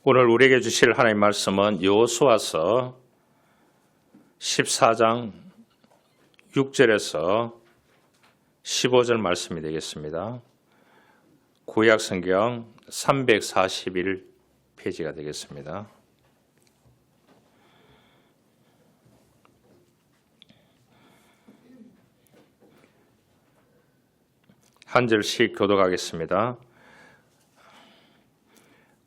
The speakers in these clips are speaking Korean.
오늘 우리에게 주실 하나님 말씀은 여호수아서 14장 6절에서 15절 말씀이 되겠습니다. 구약 성경 341페이지가 되겠습니다. 한 절씩 교독하겠습니다.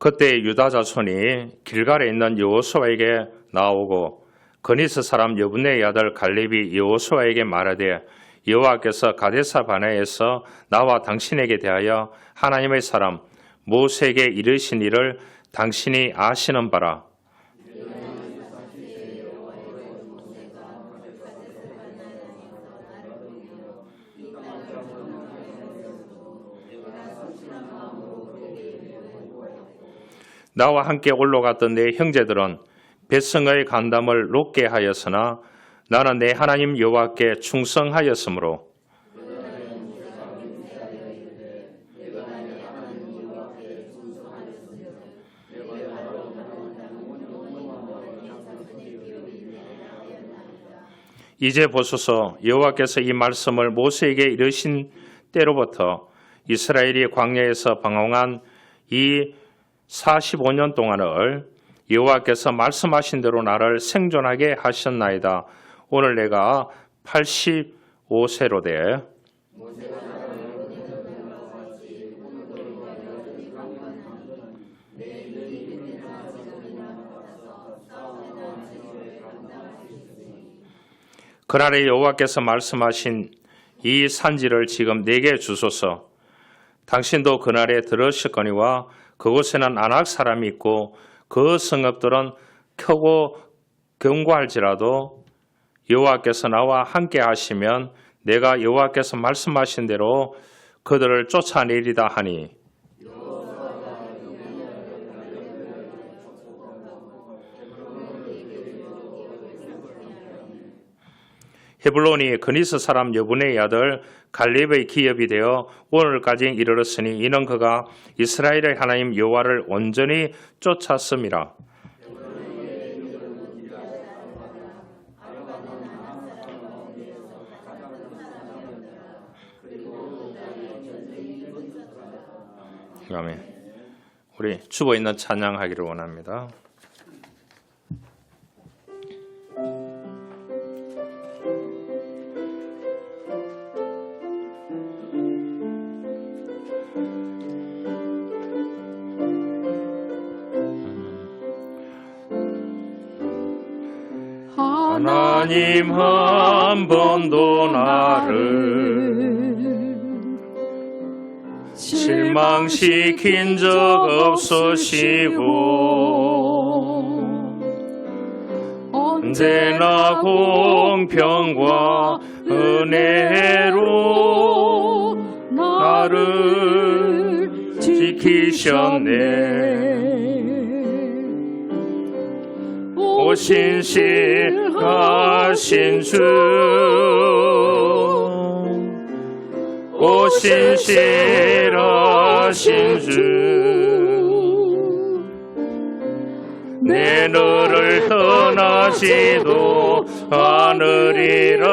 그때 유다 자손이 길갈에 있는 여호수아에게 나오고 그니스 사람 여분네의 아들 갈렙이 여호수아에게 말하되 여호와께서 가데사 바네아에서 나와 당신에게 대하여 하나님의 사람 모세에게 이르신 일을 당신이 아시는 바라. 나와 함께 올라갔던 내 형제들은 백성의 간담을 높게 하였으나 나는 내 하나님 여호와께 충성하였으므로 이제 보소서 여호와께서 이 말씀을 모세에게 이르신 때로부터 이스라엘이 광야에서 방황한 이 45년 동안을 여호와께서 말씀하신 대로 나를 생존하게 하셨나이다. 오늘 내가 85세로 돼 그날에 여호와께서 말씀하신 이 산지를 지금 내게 주소서. 당신도 그날에 들으셨거니와 그곳에는 아낙 사람이 있고 그 성읍들은 크고 견고할지라도 여호와께서 나와 함께 하시면 내가 여호와께서 말씀하신 대로 그들을 쫓아내리다 하니 헤블론이 그니스 사람 여분네의 아들 갈렙의 기업이 되어 오늘까지 이르렀으니 이는 그가 이스라엘의 하나님 여호와를 온전히 쫓았음이라. 아멘. 우리 주보 있는 찬양하기를 원합니다. 하나님 한 번도 나를 실망시킨 적 없으시고 언제나 공평과 은혜로 나를 지키셨네. 오신실하신 주 오신실하신 주 내 너를 떠나지도 않으리라.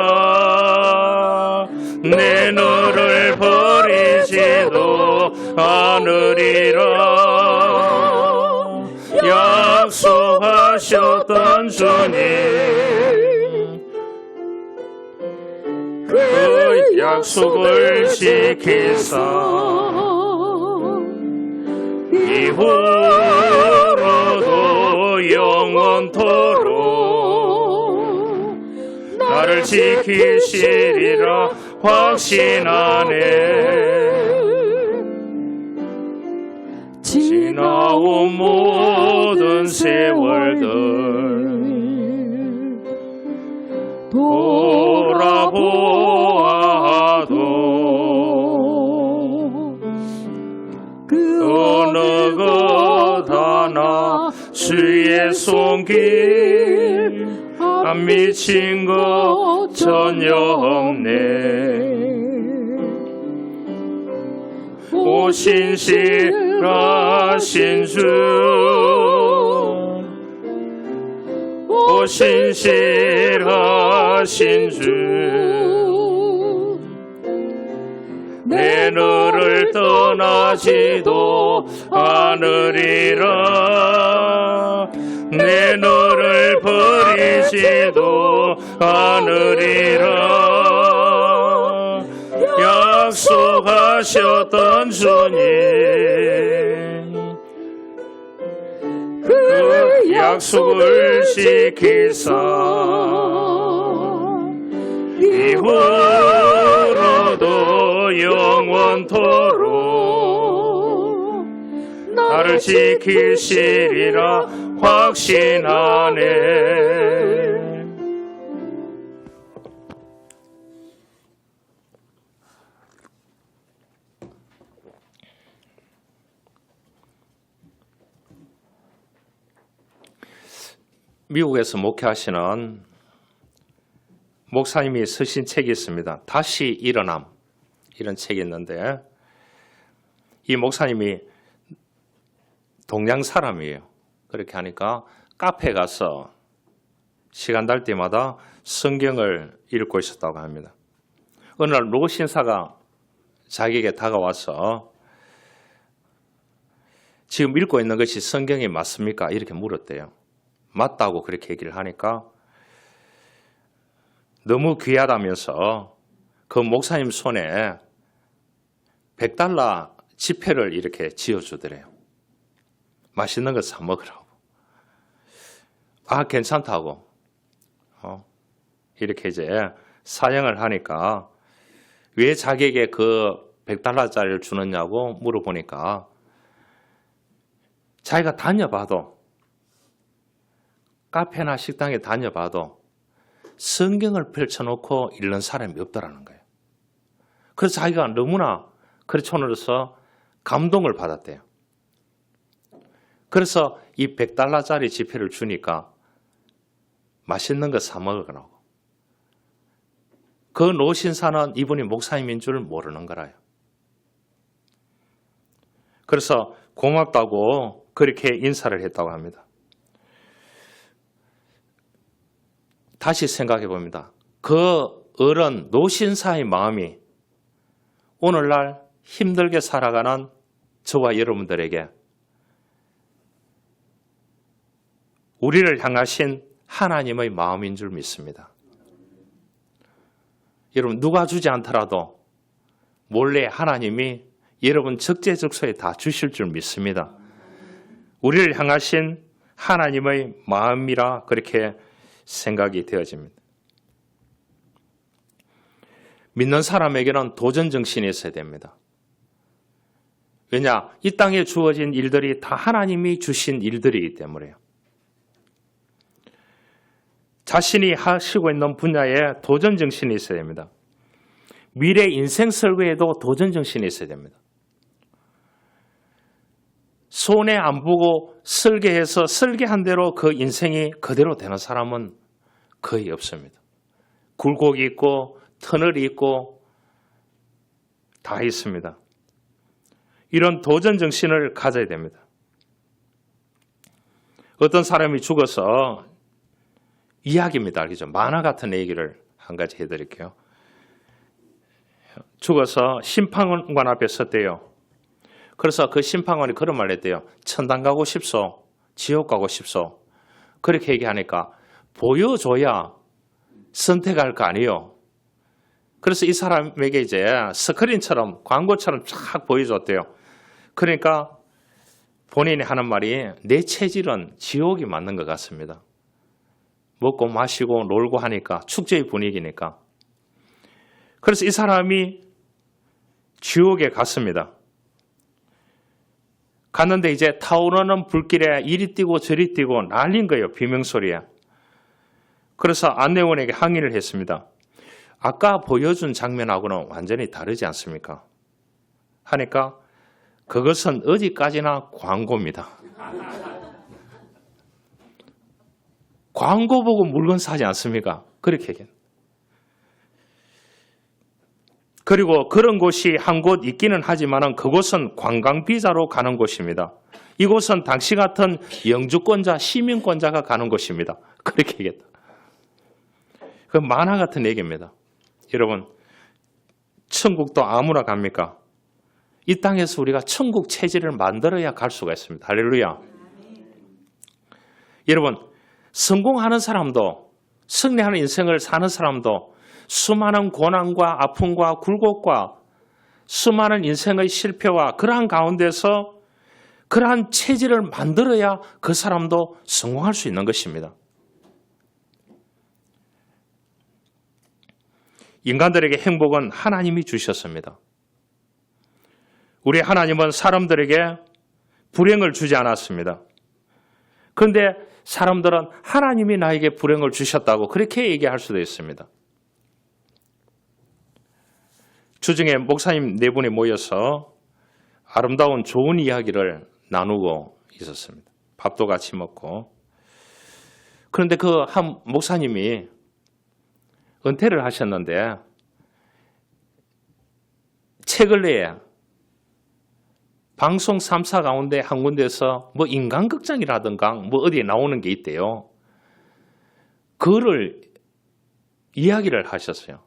내 너를 버리지도 않으리라. 약속하셨던 주님 그 약속을 지키사 이후로도 영원토록 나를 지키시리라 확신하네. 지나온 모든 세월들 돌아보아도 그 어느 것 하나 주의 손길 안 미친 것 전혀 없네. 오신실하신 주 믿고 신실하신 주, 내 너를 떠나지도 않으리라. 내 너를 버리지도 않으리라. 약속하셨던 주님, 그 약속을 지키사 이후로도 영원토록 나를 지키시리라 확신하네. 미국에서 목회하시는 목사님이 쓰신 책이 있습니다. 다시 일어남, 이런 책이 있는데, 이 목사님이 동양 사람이에요. 그렇게 하니까 카페에 가서 시간 날 때마다 성경을 읽고 있었다고 합니다. 어느 날 로 신사가 자기에게 다가와서 지금 읽고 있는 것이 성경이 맞습니까? 이렇게 물었대요. 맞다고 그렇게 얘기를 하니까 너무 귀하다면서 그 목사님 손에 $100 지폐를 이렇게 지어주더래요. 맛있는 거 사 먹으라고. 아, 괜찮다고. 이렇게 이제 사양을 하니까 왜 자기에게 그 $100짜리를 주느냐고 물어보니까 자기가 다녀봐도, 카페나 식당에 다녀봐도 성경을 펼쳐놓고 읽는 사람이 없더라는 거예요. 그래서 자기가 너무나 크리스천으로서 감동을 받았대요. 그래서 이 $100짜리 지폐를 주니까 맛있는 거 사 먹으라고. 그 노신사는 이분이 목사님인 줄 모르는 거라요. 그래서 고맙다고 그렇게 인사를 했다고 합니다. 다시 생각해 봅니다. 그 어른 노신사의 마음이 오늘날 힘들게 살아가는 저와 여러분들에게 우리를 향하신 하나님의 마음인 줄 믿습니다. 여러분, 누가 주지 않더라도 몰래 하나님이 여러분 적재적소에 다 주실 줄 믿습니다. 우리를 향하신 하나님의 마음이라 그렇게 생각이 되어집니다. 믿는 사람에게는 도전정신이 있어야 됩니다. 왜냐? 이 땅에 주어진 일들이 다 하나님이 주신 일들이기 때문에요. 자신이 하시고 있는 분야에 도전정신이 있어야 됩니다. 미래 인생 설계에도 도전정신이 있어야 됩니다. 손에 안 보고 설계해서 설계한 대로 그 인생이 그대로 되는 사람은 거의 없습니다. 굴곡이 있고 터널이 있고 다 있습니다. 이런 도전정신을 가져야 됩니다. 어떤 사람이 죽어서 이야기입니다. 알겠죠? 만화 같은 얘기를 한 가지 해드릴게요. 죽어서 심판관 앞에 섰대요. 그래서 그 심판관이 그런 말을 했대요. 천당 가고 싶소? 지옥 가고 싶소? 그렇게 얘기하니까 보여줘야 선택할 거 아니에요. 그래서 이 사람에게 이제 스크린처럼 광고처럼 쫙 보여줬대요. 그러니까 본인이 하는 말이 내 체질은 지옥이 맞는 것 같습니다. 먹고 마시고 놀고 하니까 축제의 분위기니까. 그래서 이 사람이 지옥에 갔습니다. 갔는데 이제 타오르는 불길에 이리 뛰고 저리 뛰고 난린 거예요. 비명소리에. 그래서 안내원에게 항의를 했습니다. 아까 보여준 장면하고는 완전히 다르지 않습니까? 하니까 그것은 어디까지나 광고입니다. 광고 보고 물건 사지 않습니까? 그렇게 얘기해요. 그리고 그런 곳이 한 곳 있기는 하지만 그곳은 관광비자로 가는 곳입니다. 이곳은 당시 같은 영주권자, 시민권자가 가는 곳입니다. 그렇게 얘기했다. 그 만화 같은 얘기입니다. 여러분, 천국도 아무나 갑니까? 이 땅에서 우리가 천국 체질을 만들어야 갈 수가 있습니다. 할렐루야. 여러분, 성공하는 사람도, 승리하는 인생을 사는 사람도 수많은 고난과 아픔과 굴곡과 수많은 인생의 실패와 그러한 가운데서 그러한 체질을 만들어야 그 사람도 성공할 수 있는 것입니다. 인간들에게 행복은 하나님이 주셨습니다. 우리 하나님은 사람들에게 불행을 주지 않았습니다. 그런데 사람들은 하나님이 나에게 불행을 주셨다고 그렇게 얘기할 수도 있습니다. 주중에 목사님 4분이 모여서 아름다운 좋은 이야기를 나누고 있었습니다. 밥도 같이 먹고. 그런데 그 한 목사님이 은퇴를 하셨는데 책을 내에 방송 3사 가운데 한 군데서 뭐 인간극장이라든가 뭐 어디에 나오는 게 있대요. 그거를 이야기를 하셨어요.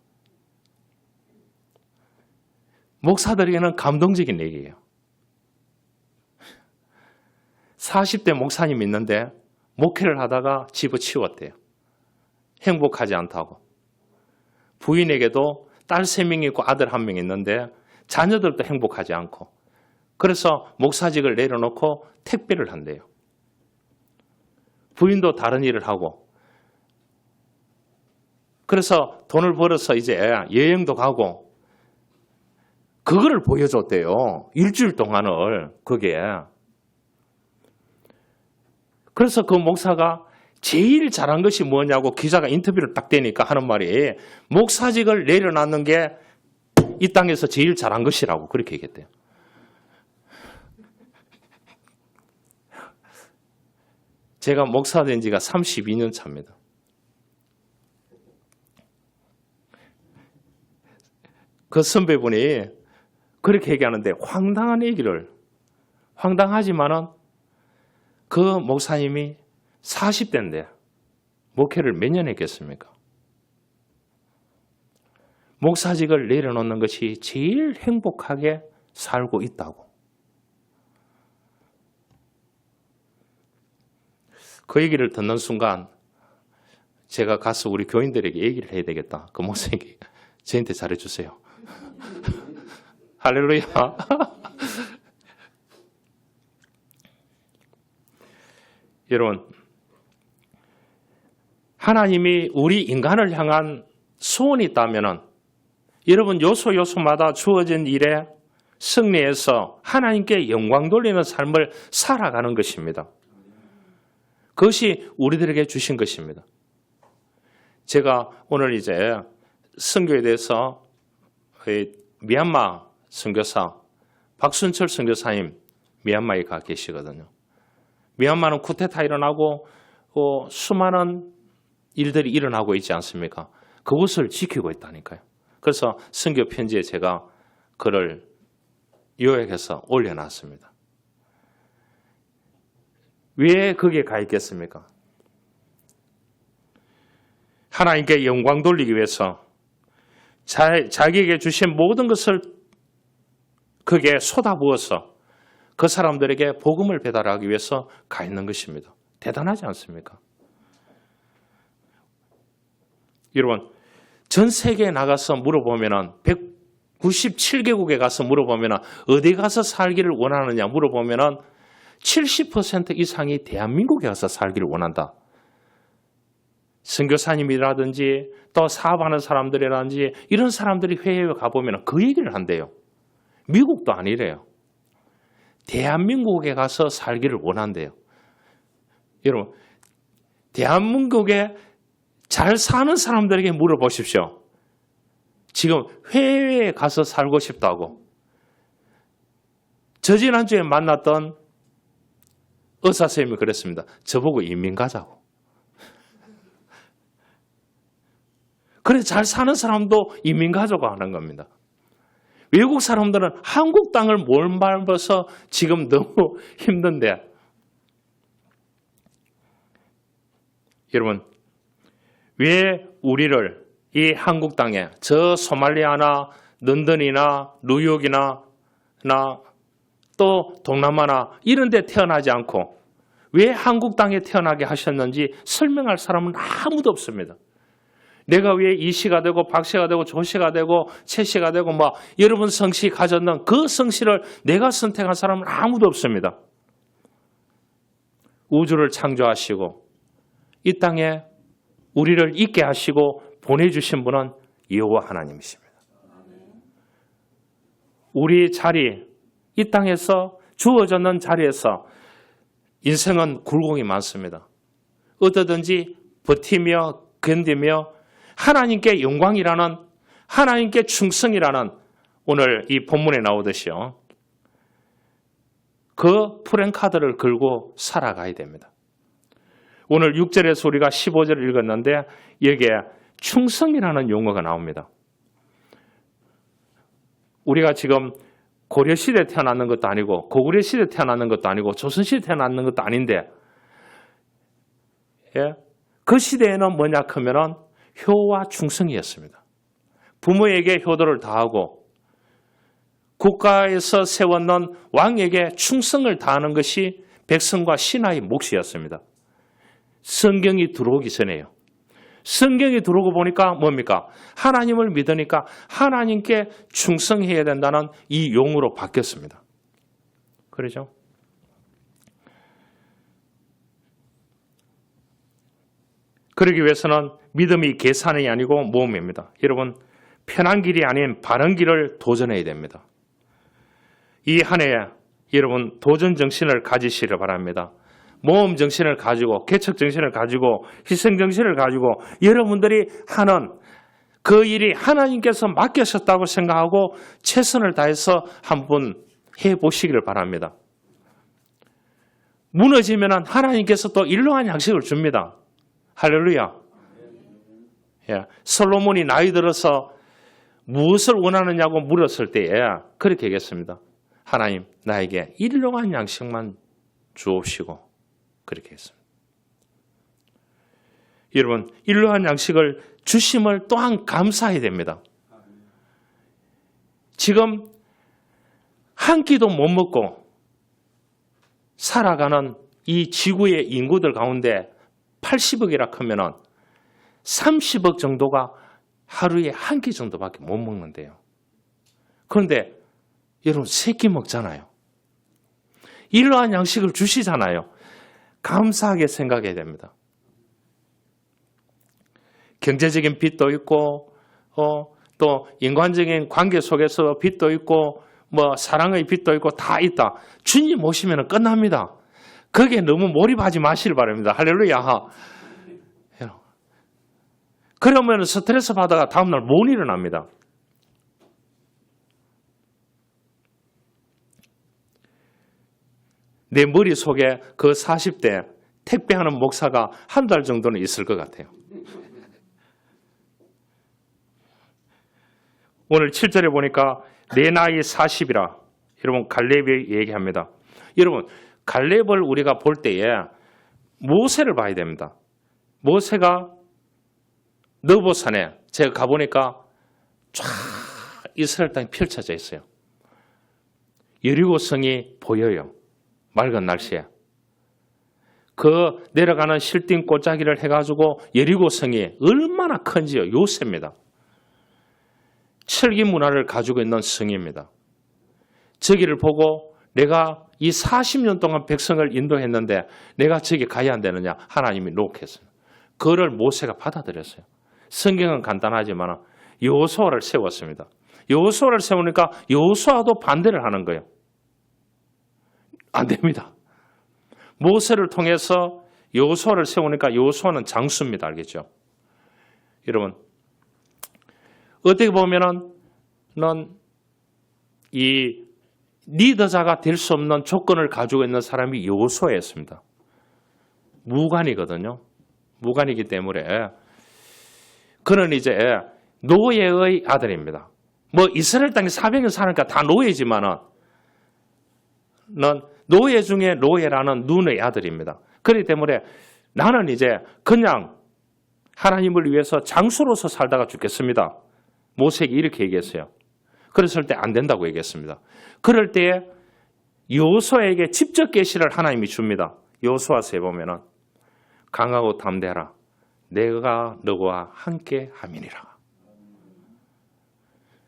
목사들에게는 감동적인 얘기예요. 40대 목사님이 있는데 목회를 하다가 집어치웠대요. 행복하지 않다고. 부인에게도 딸 3명이 있고 아들 1명 있는데 자녀들도 행복하지 않고 그래서 목사직을 내려놓고 택배를 한대요. 부인도 다른 일을 하고 그래서 돈을 벌어서 이제 여행도 가고 그거를 보여줬대요. 일주일 동안을 거기에. 그래서 그 목사가 제일 잘한 것이 뭐냐고 기자가 인터뷰를 딱 대니까 하는 말이 목사직을 내려놨는 게 이 땅에서 제일 잘한 것이라고 그렇게 얘기했대요. 제가 목사 된 지가 32년 차입니다. 그 선배분이 그렇게 얘기하는데 황당하지만은 그 목사님이 40대인데 목회를 몇 년 했겠습니까? 목사직을 내려놓는 것이 제일 행복하게 살고 있다고. 그 얘기를 듣는 순간 제가 가서 우리 교인들에게 얘기를 해야 되겠다. 그 목사님께 저한테 잘해주세요. 할렐루야. 여러분, 하나님이 우리 인간을 향한 소원이 있다면 여러분 요소마다 주어진 일에 승리해서 하나님께 영광 돌리는 삶을 살아가는 것입니다. 그것이 우리들에게 주신 것입니다. 제가 오늘 이제 선교에 대해서 미얀마 선교사 박순철 선교사님 미얀마에 가 계시거든요. 미얀마는 쿠데타 일어나고 수많은 일들이 일어나고 있지 않습니까? 그것을 지키고 있다니까요. 그래서 선교 편지에 제가 글을 요약해서 올려놨습니다. 왜 거기에 가 있겠습니까? 하나님께 영광 돌리기 위해서 자기에게 주신 모든 것을 거기에 쏟아부어서 그 사람들에게 복음을 배달하기 위해서 가 있는 것입니다. 대단하지 않습니까? 여러분, 전 세계에 나가서 물어보면은 197개국에 가서 물어보면은 어디 가서 살기를 원하느냐 물어보면은 70% 이상이 대한민국에 가서 살기를 원한다. 선교사님이라든지 또 사업하는 사람들이라든지 이런 사람들이 해외에 가보면 그 얘기를 한대요. 미국도 아니래요. 대한민국에 가서 살기를 원한대요. 여러분, 대한민국에 잘 사는 사람들에게 물어보십시오. 지금 해외에 가서 살고 싶다고. 저지난주에 만났던 의사 선생님이 그랬습니다. 저보고 이민 가자고. 그래 잘 사는 사람도 이민 가자고 하는 겁니다. 외국 사람들은 한국 땅을 몰밟아서 지금 너무 힘든데, 여러분, 왜 우리를 이 한국 땅에 저 소말리아나 런던이나 뉴욕이나 또 동남아나 이런 데 태어나지 않고 왜 한국 땅에 태어나게 하셨는지 설명할 사람은 아무도 없습니다. 내가 왜 이 씨가 되고 박 씨가 되고 조 씨가 되고 최 씨가 되고 여러분 성씨 가졌는 그 성씨를 내가 선택한 사람은 아무도 없습니다. 우주를 창조하시고 이 땅에 우리를 있게 하시고 보내주신 분은 여호와 하나님이십니다. 우리 자리, 이 땅에서 주어졌는 자리에서 인생은 굴곡이 많습니다. 어떠든지 버티며 견디며 하나님께 영광이라는, 하나님께 충성이라는 오늘 이 본문에 나오듯이요, 그 프랜카드를 걸고 살아가야 됩니다. 오늘 6절에서 우리가 15절을 읽었는데 여기에 충성이라는 용어가 나옵니다. 우리가 지금 고려시대에 태어났는 것도 아니고 고구려시대에 태어났는 것도 아니고 조선시대에 태어났는 것도 아닌데, 그 시대에는 뭐냐 하면은 효와 충성이었습니다. 부모에게 효도를 다하고 국가에서 세웠는 왕에게 충성을 다하는 것이 백성과 신하의 몫이었습니다. 성경이 들어오기 전에요. 성경이 들어오고 보니까 뭡니까? 하나님을 믿으니까 하나님께 충성해야 된다는 이 용어로 바뀌었습니다. 그러죠? 그러기 위해서는 믿음이 계산이 아니고 모험입니다. 여러분, 편한 길이 아닌 바른 길을 도전해야 됩니다. 이 한 해에 여러분 도전 정신을 가지시길 바랍니다. 모험 정신을 가지고, 개척 정신을 가지고, 희생 정신을 가지고 여러분들이 하는 그 일이 하나님께서 맡기셨다고 생각하고 최선을 다해서 한번 해보시기를 바랍니다. 무너지면 하나님께서 또 일용할 양식을 줍니다. 할렐루야. 솔로몬이 나이 들어서 무엇을 원하느냐고 물었을 때에 그렇게 얘기했습니다. 하나님, 나에게 일용할 양식만 주옵시고. 그렇게 했습니다. 여러분, 일용할 양식을 주심을 또한 감사해야 됩니다. 지금 한 끼도 못 먹고 살아가는 이 지구의 인구들 가운데 80억이라 하면은 30억 정도가 하루에 한 끼 정도밖에 못 먹는데요. 그런데 여러분, 세 끼 먹잖아요. 일용할 양식을 주시잖아요. 감사하게 생각해야 됩니다. 경제적인 빚도 있고, 또 인간적인 관계 속에서 빚도 있고, 사랑의 빚도 있고 다 있다. 주님 오시면 끝납니다. 거기에 너무 몰입하지 마시길 바랍니다. 할렐루야. 그러면 스트레스 받다가 다음날 못 일어납니다. 내 머릿속에 그 40대 택배하는 목사가 한 달 정도는 있을 것 같아요. 오늘 7절에 보니까 내 나이 40이라 여러분 갈렙이 얘기합니다. 여러분, 갈렙을 우리가 볼 때에 모세를 봐야 됩니다. 모세가 느보산에 제가 가보니까 쫙 이스라엘 땅이 펼쳐져 있어요. 여리고 성이 보여요. 맑은 날씨에. 그 내려가는 실딩 골짜기를 해가지고 여리고 성이 얼마나 큰지요. 요새입니다. 철기 문화를 가지고 있는 성입니다. 저기를 보고 내가 이 40년 동안 백성을 인도했는데 내가 저기 가야 안 되느냐. 하나님이 놓겠어요. 그거를 모세가 받아들였어요. 성경은 간단하지만 여호수아를 세웠습니다. 여호수아를 세우니까 여호수아도 반대를 하는 거예요. 안 됩니다. 모세를 통해서 여호수아를 세우니까 여호수아는 장수입니다. 알겠죠? 여러분, 어떻게 보면은 이 리더자가 될 수 없는 조건을 가지고 있는 사람이 여호수아였습니다. 무관이거든요. 무관이기 때문에 그는 이제 노예의 아들입니다. 뭐 이스라엘 땅에 400년 사니까 다 노예지만은 노예 중에 노예라는 눈의 아들입니다. 그렇기 때문에 나는 이제 그냥 하나님을 위해서 장수로서 살다가 죽겠습니다. 모세에게 이렇게 얘기했어요. 그랬을 때 안 된다고 얘기했습니다. 그럴 때에 여호수아에게 직접 계시를 하나님이 줍니다. 여호수아서에 보면은 강하고 담대하라. 내가 너와 함께 함이니라.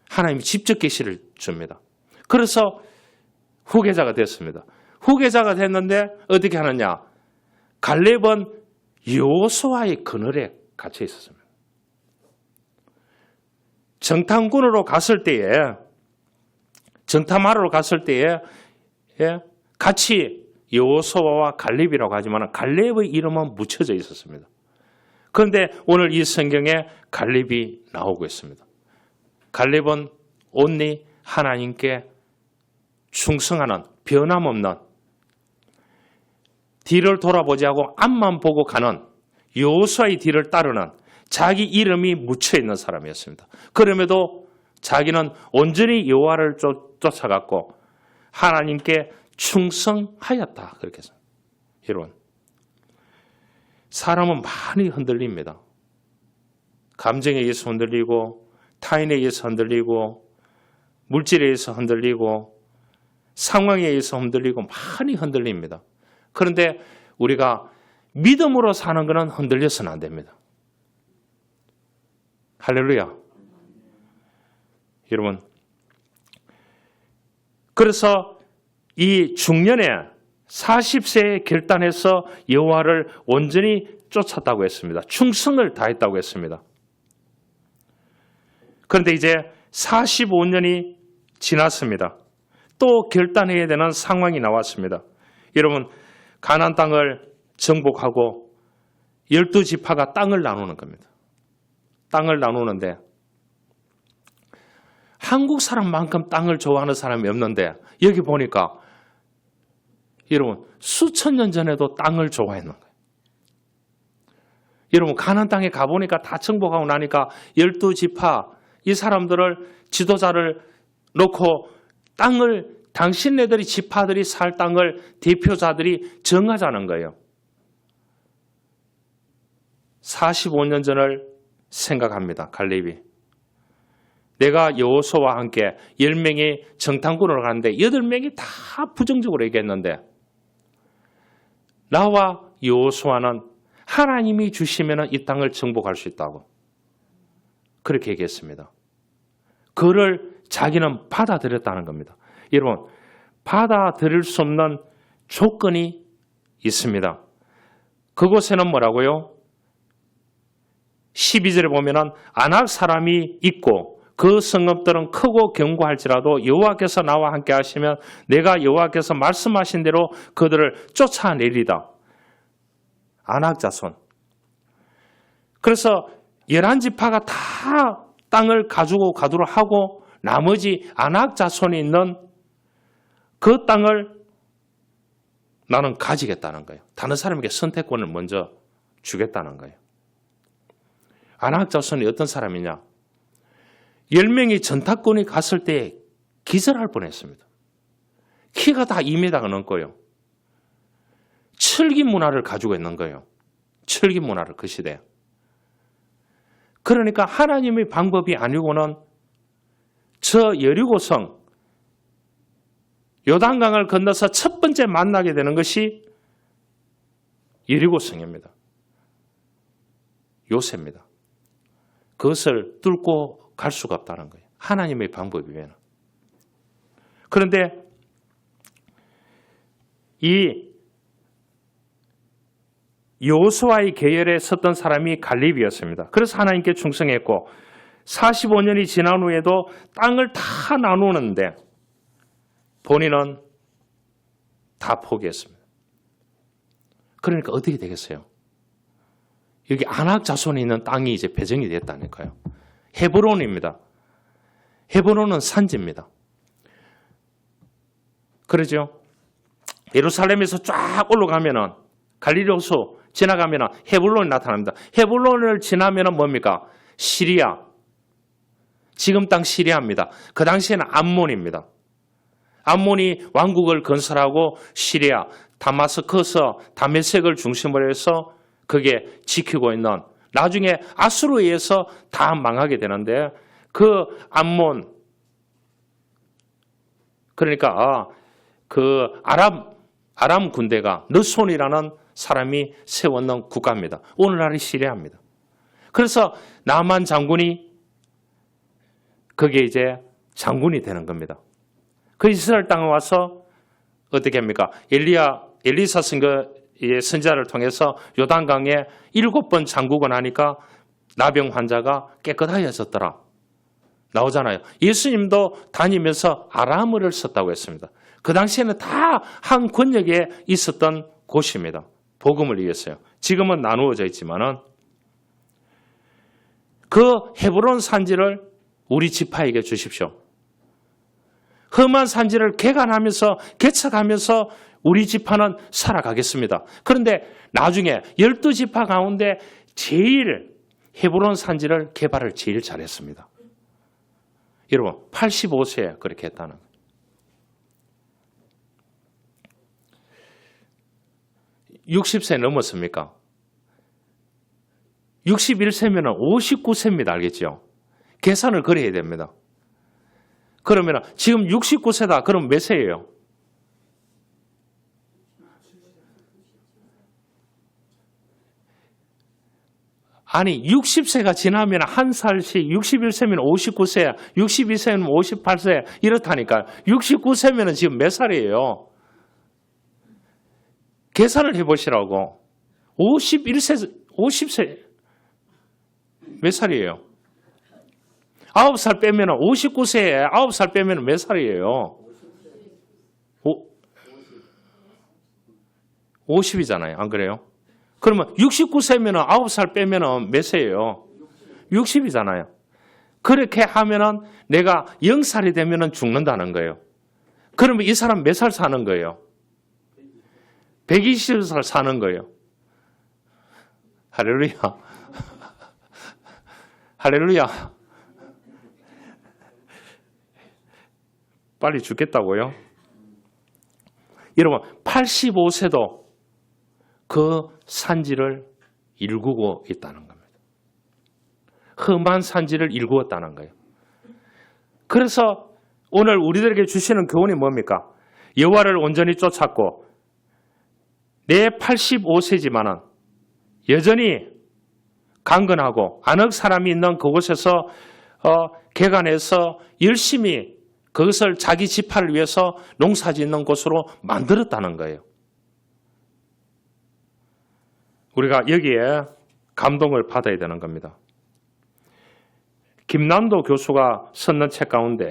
하나님이 직접 계시를 줍니다. 그래서 후계자가 됐습니다. 후계자가 됐는데 어떻게 하느냐? 갈렙은 여호수아의 그늘에 갇혀 있었습니다. 정탐꾼으로 갔을 때에 정탐하러 갔을 때에 같이 여호수아와 갈렙이라고 하지만 갈렙의 이름은 묻혀져 있었습니다. 그런데 오늘 이 성경에 갈렙이 나오고 있습니다. 갈렙은 온리 하나님께 충성하는 변함없는 뒤를 돌아보지 않고 앞만 보고 가는 여호수아의 뒤를 따르는 자기 이름이 묻혀 있는 사람이었습니다. 그럼에도 자기는 온전히 여호와를 쫓아갔고 하나님께 충성하였다. 그렇게 해서 여러분 사람은 많이 흔들립니다. 감정에 의해서 흔들리고 타인에 의해서 흔들리고 물질에 의해서 흔들리고 상황에 의해서 흔들리고 많이 흔들립니다. 그런데 우리가 믿음으로 사는 것은 흔들려서는 안 됩니다. 할렐루야. 여러분 그래서 이 중년에 40세에 결단해서 여호와를 온전히 쫓았다고 했습니다. 충성을 다했다고 했습니다. 그런데 이제 45년이 지났습니다. 또 결단해야 되는 상황이 나왔습니다. 여러분 가나안 땅을 정복하고 12지파가 땅을 나누는 겁니다. 땅을 나누는데 한국 사람만큼 땅을 좋아하는 사람이 없는데 여기 보니까 여러분 수천 년 전에도 땅을 좋아했는 거예요. 여러분 가나안 땅에 가보니까 다 정복하고 나니까 12지파 이 사람들을 지도자를 놓고 땅을 당신네들이 지파들이 살 땅을 대표자들이 정하자는 거예요. 45년 전을 생각합니다. 갈렙이. 내가 여호수아와 함께 10명이 정탐꾼으로 가는데 8명이 다 부정적으로 얘기했는데 나와 여호수아는 하나님이 주시면 이 땅을 정복할 수 있다고 그렇게 얘기했습니다. 그를 자기는 받아들였다는 겁니다. 여러분 받아들일 수 없는 조건이 있습니다. 그곳에는 뭐라고요? 12절에 보면 아낙 사람이 있고 그 성읍들은 크고 견고할지라도 여호와께서 나와 함께 하시면 내가 여호와께서 말씀하신 대로 그들을 쫓아내리다. 아낙 자손. 그래서 11지파가 다 땅을 가지고 가도록 하고 나머지 아낙 자손이 있는 그 땅을 나는 가지겠다는 거예요. 다른 사람에게 선택권을 먼저 주겠다는 거예요. 아낙 자손이 어떤 사람이냐? 10명이 전타권이 갔을 때 기절할 뻔했습니다. 키가 다 2m가 넘고요. 철기 문화를 가지고 있는 거예요. 철기 문화를 그 시대에. 그러니까 하나님의 방법이 아니고는 저 여리고성 요단강을 건너서 첫 번째 만나게 되는 것이 여리고성입니다. 요새입니다. 그것을 뚫고 갈 수가 없다는 거예요. 하나님의 방법이면. 그런데 이 여호수아의 계열에 섰던 사람이 갈렙이었습니다. 그래서 하나님께 충성했고 45년이 지난 후에도 땅을 다 나누는데 본인은 다 포기했습니다. 그러니까 어떻게 되겠어요? 여기 아낙 자손이 있는 땅이 이제 배정이 됐다니까요. 헤브론입니다. 헤브론은 산지입니다. 그러죠? 예루살렘에서 쫙 올라가면은 갈릴리 호수 지나가면은 헤블론이 나타납니다. 헤블론을 지나면은 뭡니까? 시리아, 지금 땅 시리아입니다. 그 당시에는 암몬입니다. 암몬이 왕국을 건설하고 시리아, 다마스커스, 다메섹을 중심으로 해서 그게 지키고 있는, 나중에 아수르에 의해서 다 망하게 되는데, 그 암몬, 그러니까 그 아람 군대가 느손이라는 사람이 세웠는 국가입니다. 오늘날의 시리아입니다. 그래서 나만 장군이 그게 이제 장군이 되는 겁니다. 그 이스라엘 땅에 와서 어떻게 합니까? 엘리사 선교의 선지자를 통해서 요단강에 7번 잠그고 나니까 나병 환자가 깨끗하여졌더라. 나오잖아요. 예수님도 다니면서 아람어를 썼다고 했습니다. 그 당시에는 다 한 권역에 있었던 곳입니다. 복음을 위해서요. 지금은 나누어져 있지만은 그 헤브론 산지를 우리 지파에게 주십시오. 험한 산지를 개간하면서 개척하면서 우리 지파는 살아가겠습니다. 그런데 나중에 12지파 가운데 제일 헤브론 산지를 개발을 제일 잘했습니다. 여러분 85세에 그렇게 했다는 거예요. 60세 넘었습니까? 61세면 59세입니다. 알겠죠? 계산을 그래야 됩니다. 그러면 지금 69세다. 그럼 몇 세예요? 아니 60세가 지나면 한 살씩 61세면 59세, 62세면 58세 이렇다니까요. 69세면 지금 몇 살이에요? 계산을 해보시라고. 50세 몇 살이에요? 9살 빼면 59세에 9살 빼면 몇 살이에요? 50이잖아요. 안 그래요? 그러면 69세면 9살 빼면 몇 세예요? 60이잖아요. 그렇게 하면은 내가 0살이 되면 죽는다는 거예요. 그러면 이 사람 몇 살 사는 거예요? 120살 사는 거예요. 할렐루야. 할렐루야. 빨리 죽겠다고요? 여러분 85세도 그 산지를 일구고 있다는 겁니다. 험한 산지를 일구었다는 거예요. 그래서 오늘 우리들에게 주시는 교훈이 뭡니까? 여호와를 온전히 쫓았고 내 85세지만은 여전히 강건하고 안억 사람이 있는 그곳에서 개간해서 열심히 그것을 자기 지파를 위해서 농사짓는 곳으로 만들었다는 거예요. 우리가 여기에 감동을 받아야 되는 겁니다. 김남도 교수가 썼는 책 가운데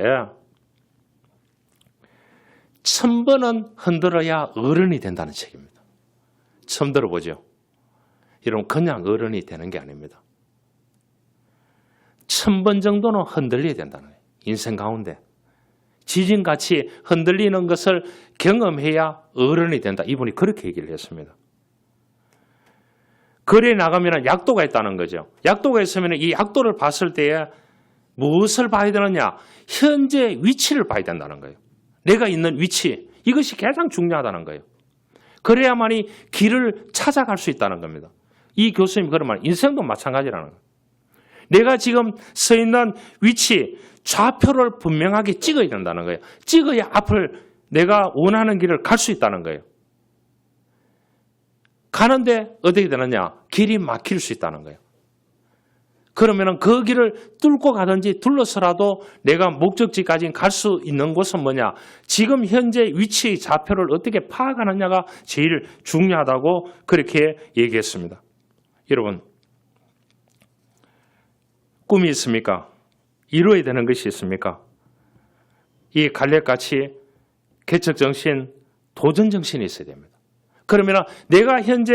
1000번은 흔들어야 어른이 된다는 책입니다. 처음 들어보죠? 여러분 그냥 어른이 되는 게 아닙니다. 1000번 정도는 흔들려야 된다는 거예요. 인생 가운데. 지진같이 흔들리는 것을 경험해야 어른이 된다. 이분이 그렇게 얘기를 했습니다. 거리에 나가면 약도가 있다는 거죠. 약도가 있으면 이 약도를 봤을 때에 무엇을 봐야 되느냐? 현재 위치를 봐야 된다는 거예요. 내가 있는 위치. 이것이 가장 중요하다는 거예요. 그래야만이 길을 찾아갈 수 있다는 겁니다. 이 교수님 그런 말, 인생도 마찬가지라는 거예요. 내가 지금 서 있는 위치, 좌표를 분명하게 찍어야 된다는 거예요. 찍어야 앞을 내가 원하는 길을 갈 수 있다는 거예요. 가는데 어떻게 되느냐? 길이 막힐 수 있다는 거예요. 그러면 그 길을 뚫고 가든지 둘러서라도 내가 목적지까지 갈 수 있는 곳은 뭐냐? 지금 현재 위치의 좌표를 어떻게 파악하느냐가 제일 중요하다고 그렇게 얘기했습니다. 여러분, 꿈이 있습니까? 이루어야 되는 것이 있습니까? 이 갈렙같이 개척정신, 도전정신이 있어야 됩니다. 그러면 내가 현재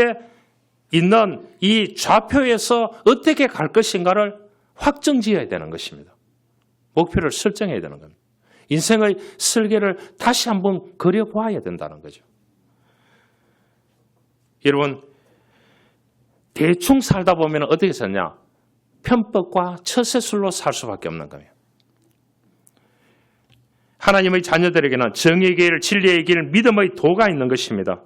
있는 이 좌표에서 어떻게 갈 것인가를 확정지어야 되는 것입니다. 목표를 설정해야 되는 겁니다. 인생의 설계를 다시 한번 그려보아야 된다는 거죠. 여러분, 대충 살다 보면 어떻게 살냐? 편법과 처세술로 살 수밖에 없는 거예요. 하나님의 자녀들에게는 정의의 길, 진리의 길, 믿음의 도가 있는 것입니다.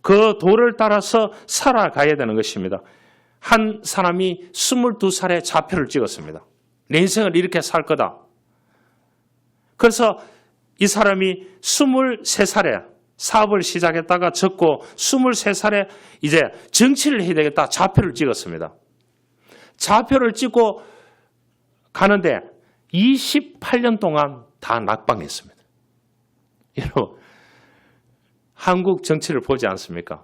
그 도를 따라서 살아가야 되는 것입니다. 한 사람이 22살에 좌표를 찍었습니다. 내 인생을 이렇게 살 거다. 그래서 이 사람이 23살에 사업을 시작했다가 접고 23살에 이제 정치를 해야 되겠다. 좌표를 찍었습니다. 좌표를 찍고 가는데 28년 동안 다 낙방했습니다. 여러분, 한국 정치를 보지 않습니까?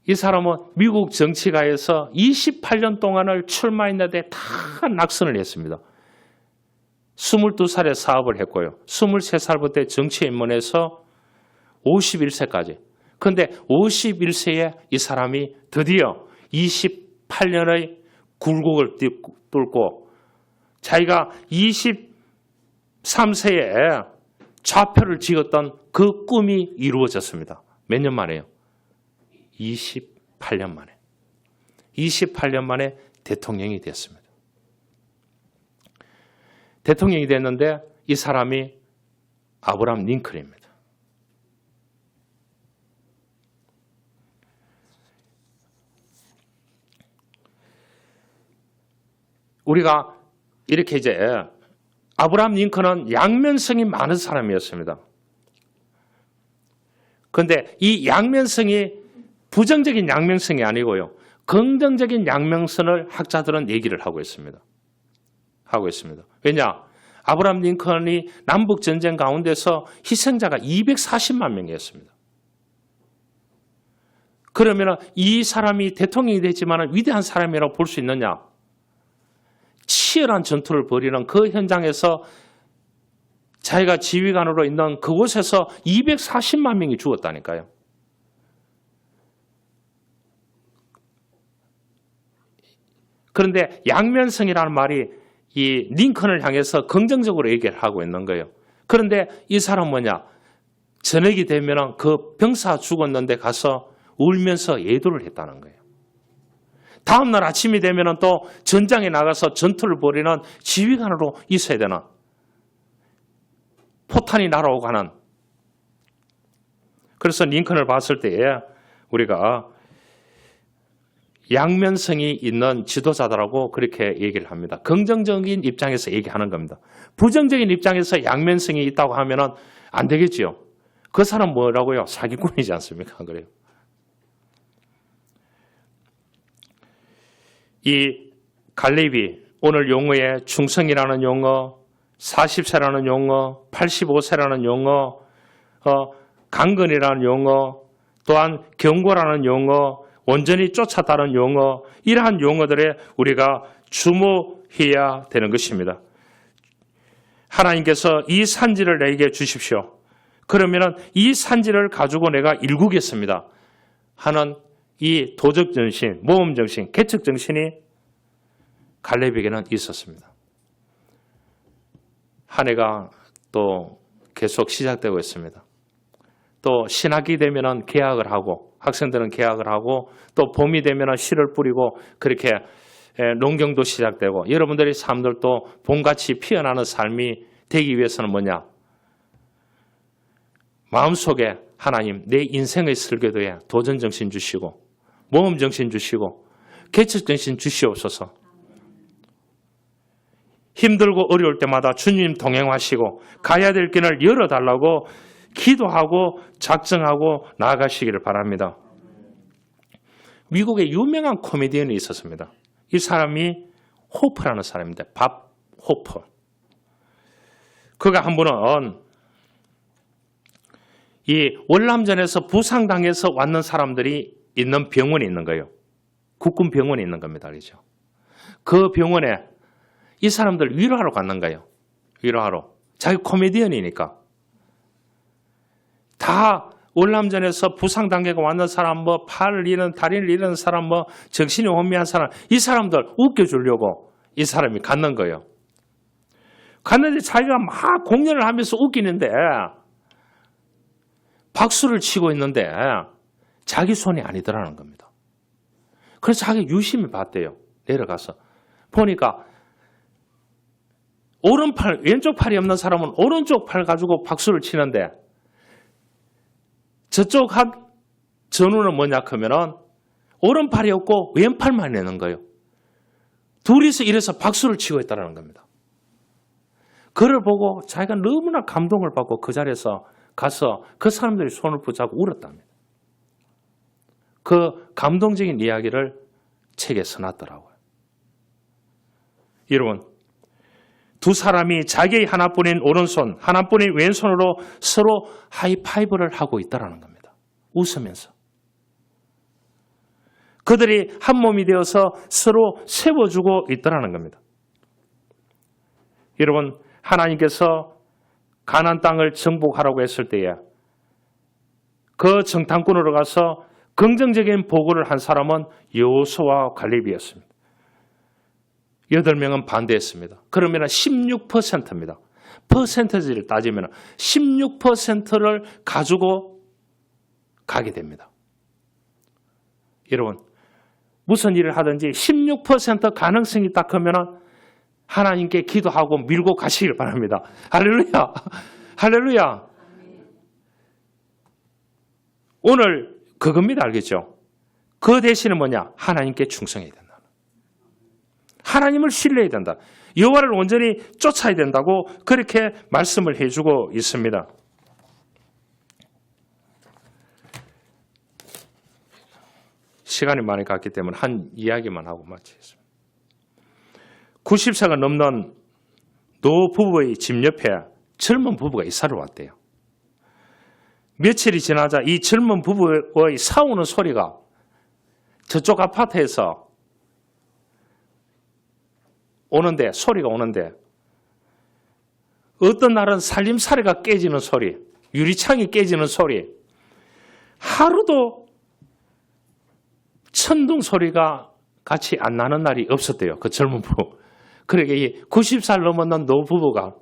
이 사람은 미국 정치가에서 28년 동안을 출마했는데 다 낙선을 했습니다. 22살에 사업을 했고요. 23살부터 정치에 입문해서 51세까지. 그런데 51세에 이 사람이 드디어 28년의 굴곡을 뚫고 자기가 23세에 좌표를 찍었던 그 꿈이 이루어졌습니다. 몇 년 만에요? 28년 만에. 28년 만에 대통령이 됐습니다. 대통령이 됐는데 이 사람이 아브라함 링컨입니다. 우리가 이렇게 이제 아브라함 링컨은 양면성이 많은 사람이었습니다. 그런데 이 양면성이 부정적인 양면성이 아니고요. 긍정적인 양면성을 학자들은 얘기를 하고 있습니다. 왜냐? 아브라함 링컨이 남북전쟁 가운데서 희생자가 240만 명이었습니다. 그러면 이 사람이 대통령이 됐지만 위대한 사람이라고 볼 수 있느냐? 치열한 전투를 벌이는 그 현장에서 자기가 지휘관으로 있는 그곳에서 240만 명이 죽었다니까요. 그런데 양면성이라는 말이 이 링컨을 향해서 긍정적으로 얘기를 하고 있는 거예요. 그런데 이 사람은 뭐냐? 저녁이 되면 그 병사 죽었는데 가서 울면서 예도를 했다는 거예요. 다음날 아침이 되면 또 전장에 나가서 전투를 벌이는 지휘관으로 있어야 되나? 포탄이 날아오고 하는. 그래서 링컨을 봤을 때에 우리가 양면성이 있는 지도자들하고 그렇게 얘기를 합니다. 긍정적인 입장에서 얘기하는 겁니다. 부정적인 입장에서 양면성이 있다고 하면 안 되겠지요. 그 사람 뭐라고요? 사기꾼이지 않습니까? 그래요. 이 갈렙이 오늘 용어에 충성이라는 용어, 40세라는 용어, 85세라는 용어, 강건이라는 용어, 또한 경고라는 용어, 온전히 쫓아다는 용어, 이러한 용어들에 우리가 주목해야 되는 것입니다. 하나님께서 이 산지를 내게 주십시오. 그러면 이 산지를 가지고 내가 일구겠습니다 하는 이 도적정신, 모험정신, 개척정신이 갈렙에게는 있었습니다. 한 해가 또 계속 시작되고 있습니다. 또 신학기 되면 개학을 하고 학생들은 개학을 하고 또 봄이 되면 씨를 뿌리고 그렇게 농경도 시작되고 여러분들의 삶들도 봄같이 피어나는 삶이 되기 위해서는 뭐냐? 마음속에 하나님 내 인생의 설계도에 도전정신 주시고 모험정신 주시고 개척정신 주시옵소서. 힘들고 어려울 때마다 주님 동행하시고 가야 될 길을 열어달라고 기도하고 작정하고 나아가시기를 바랍니다. 미국에 유명한 코미디언이 있었습니다. 이 사람이 호프라는 사람입니다. 밥 호프. 그가 한 번은 이 월남전에서 부상당해서 왔는 사람들이 있는 병원이 있는 거예요. 국군 병원이 있는 겁니다. 그렇죠? 그 병원에 이 사람들 위로하러 갔는 거예요. 위로하러. 자기 코미디언이니까. 다 월남전에서 부상당하고 왔는 사람, 뭐 팔을 잃은, 다리를 잃은 사람, 뭐 정신이 혼미한 사람, 이 사람들 웃겨주려고 이 사람이 갔는 거예요. 갔는데 자기가 막 공연을 하면서 웃기는데 박수를 치고 있는데 자기 손이 아니더라는 겁니다. 그래서 자기 유심히 봤대요. 내려가서. 보니까 오른팔, 왼쪽 팔이 없는 사람은 오른쪽 팔 가지고 박수를 치는데 저쪽 전우는 뭐냐 하면은 오른팔이 없고 왼팔만 내는 거예요. 둘이서 이래서 박수를 치고 있다는 겁니다. 그를 보고 자기가 너무나 감동을 받고 그 자리에서 가서 그 사람들이 손을 붙잡고 울었답니다. 그 감동적인 이야기를 책에 써놨더라고요. 여러분, 두 사람이 자기의 하나뿐인 오른손, 하나뿐인 왼손으로 서로 하이파이브를 하고 있다는 겁니다. 웃으면서. 그들이 한 몸이 되어서 서로 세워주고 있다는 겁니다. 여러분, 하나님께서 가나안 땅을 정복하라고 했을 때에 그 정탐꾼으로 가서 긍정적인 보고를 한 사람은 여호수아와 갈렙이었습니다. 8명은 반대했습니다. 그러면 16%입니다. 퍼센트지를 따지면 16%를 가지고 가게 됩니다. 여러분, 무슨 일을 하든지 16% 가능성이 딱 하면 하나님께 기도하고 밀고 가시길 바랍니다. 할렐루야! 할렐루야! 오늘 그겁니다. 알겠죠? 그 대신에 뭐냐? 하나님께 충성해야 된다. 하나님을 신뢰해야 된다. 여호와를 온전히 쫓아야 된다고 그렇게 말씀을 해주고 있습니다. 시간이 많이 갔기 때문에 한 이야기만 하고 마치겠습니다. 90세가 넘는 노 부부의 집 옆에 젊은 부부가 이사를 왔대요. 며칠이 지나자 이 젊은 부부의 싸우는 소리가 저쪽 아파트에서 소리가 오는데 어떤 날은 살림살이가 깨지는 소리, 유리창이 깨지는 소리, 하루도 천둥 소리가 같이 안 나는 날이 없었대요. 그 젊은 부부. 그러니까 이 90살 넘었는 노부부가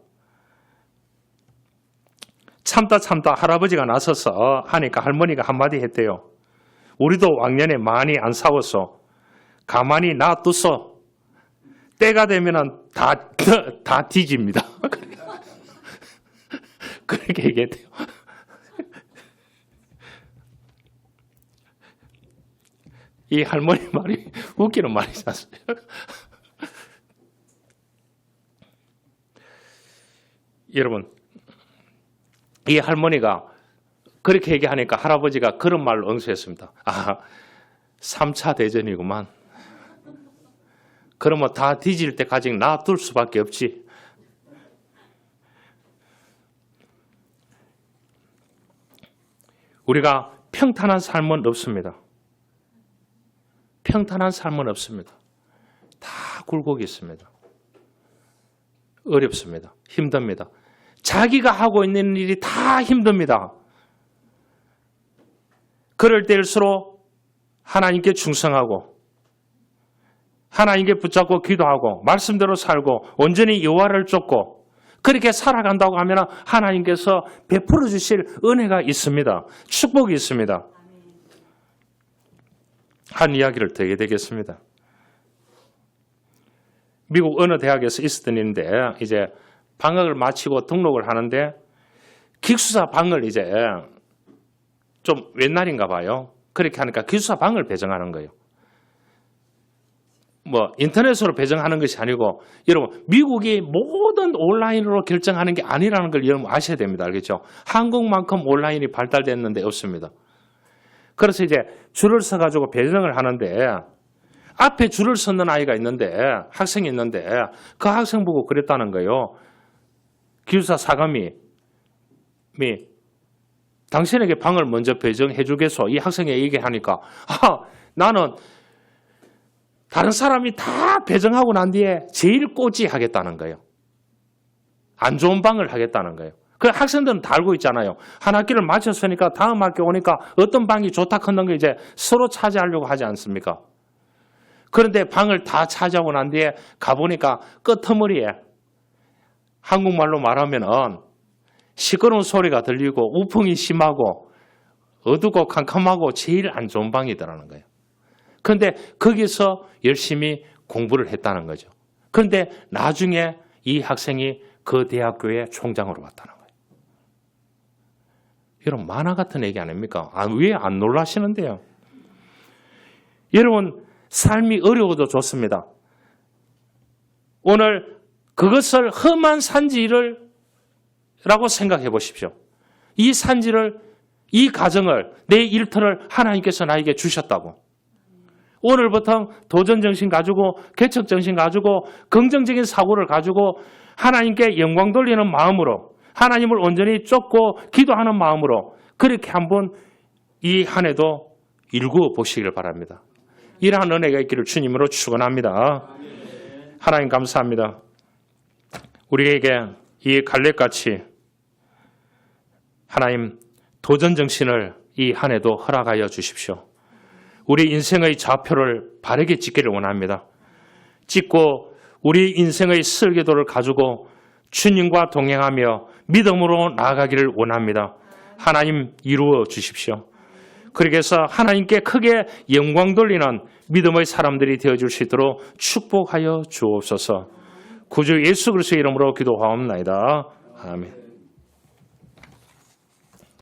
참다 할아버지가 나서서 하니까 할머니가 한마디 했대요. 우리도 왕년에 많이 안 싸웠어. 가만히 놔뒀어. 때가 되면은 다 뒤집니다. 그렇게 얘기했대요. 이 할머니 말이 웃기는 말이지 않습니까? 여러분, 이 할머니가 그렇게 얘기하니까 할아버지가 그런 말로 응수했습니다. 3차 대전이구만. 그러면 다 뒤질 때까지 놔둘 수밖에 없지. 우리가 평탄한 삶은 없습니다. 평탄한 삶은 없습니다. 다 굴곡이 있습니다. 어렵습니다. 힘듭니다. 자기가 하고 있는 일이 다 힘듭니다. 그럴 때일수록 하나님께 충성하고 하나님께 붙잡고 기도하고 말씀대로 살고 온전히 여호와를 쫓고 그렇게 살아간다고 하면 하나님께서 베풀어 주실 은혜가 있습니다. 축복이 있습니다. 한 이야기를 더 해야 되겠습니다. 미국 어느 대학에서 있었던 일인데 이제 방학을 마치고 등록을 하는데 기숙사 방을 이제 좀 옛날인가 봐요. 그렇게 하니까 기숙사 방을 배정하는 거예요. 인터넷으로 배정하는 것이 아니고 여러분 미국이 모든 온라인으로 결정하는 게 아니라는 걸 여러분 아셔야 됩니다. 알겠죠? 한국만큼 온라인이 발달됐는데 없습니다. 그래서 이제 줄을 서가지고 배정을 하는데 앞에 줄을 섰는 아이가 있는데 학생이 있는데 그 학생 보고 그랬다는 거예요. 기숙사 사감이 당신에게 방을 먼저 배정해 주겠소. 이 학생이 얘기하니까 나는 다른 사람이 다 배정하고 난 뒤에 제일 꼴찌 하겠다는 거예요. 안 좋은 방을 하겠다는 거예요. 그 학생들은 다 알고 있잖아요. 한 학기를 마쳤으니까 다음 학기 오니까 어떤 방이 좋다 하는 거 이제 서로 차지하려고 하지 않습니까? 그런데 방을 다 차지하고 난 뒤에 가보니까 끄트머리에 한국말로 말하면은 시끄러운 소리가 들리고 우풍이 심하고 어둡고 캄캄하고 제일 안 좋은 방이더라는 거예요. 그런데 거기서 열심히 공부를 했다는 거죠. 그런데 나중에 이 학생이 그 대학교의 총장으로 왔다는 거예요. 여러분 만화 같은 얘기 아닙니까? 왜 안 놀라시는데요? 여러분 삶이 어려워도 좋습니다. 오늘 그것을 험한 산지를 라고 생각해 보십시오. 이 산지를, 이 가정을, 내 일터를 하나님께서 나에게 주셨다고. 오늘부터 도전정신 가지고 개척정신 가지고 긍정적인 사고를 가지고 하나님께 영광 돌리는 마음으로 하나님을 온전히 쫓고 기도하는 마음으로 그렇게 한번 이 한 해도 일구어 보시길 바랍니다. 이러한 은혜가 있기를 주님으로 축원합니다. 하나님 감사합니다. 우리에게 이 갈렙같이 하나님 도전정신을 이 한 해도 허락하여 주십시오. 우리 인생의 좌표를 바르게 찍기를 원합니다. 찍고 우리 인생의 설계도를 가지고 주님과 동행하며 믿음으로 나아가기를 원합니다. 하나님 이루어 주십시오. 그렇게 해서 하나님께 크게 영광 돌리는 믿음의 사람들이 되어줄 수 있도록 축복하여 주옵소서. 구주 예수 그리스도의 이름으로 기도하옵나이다. 아멘.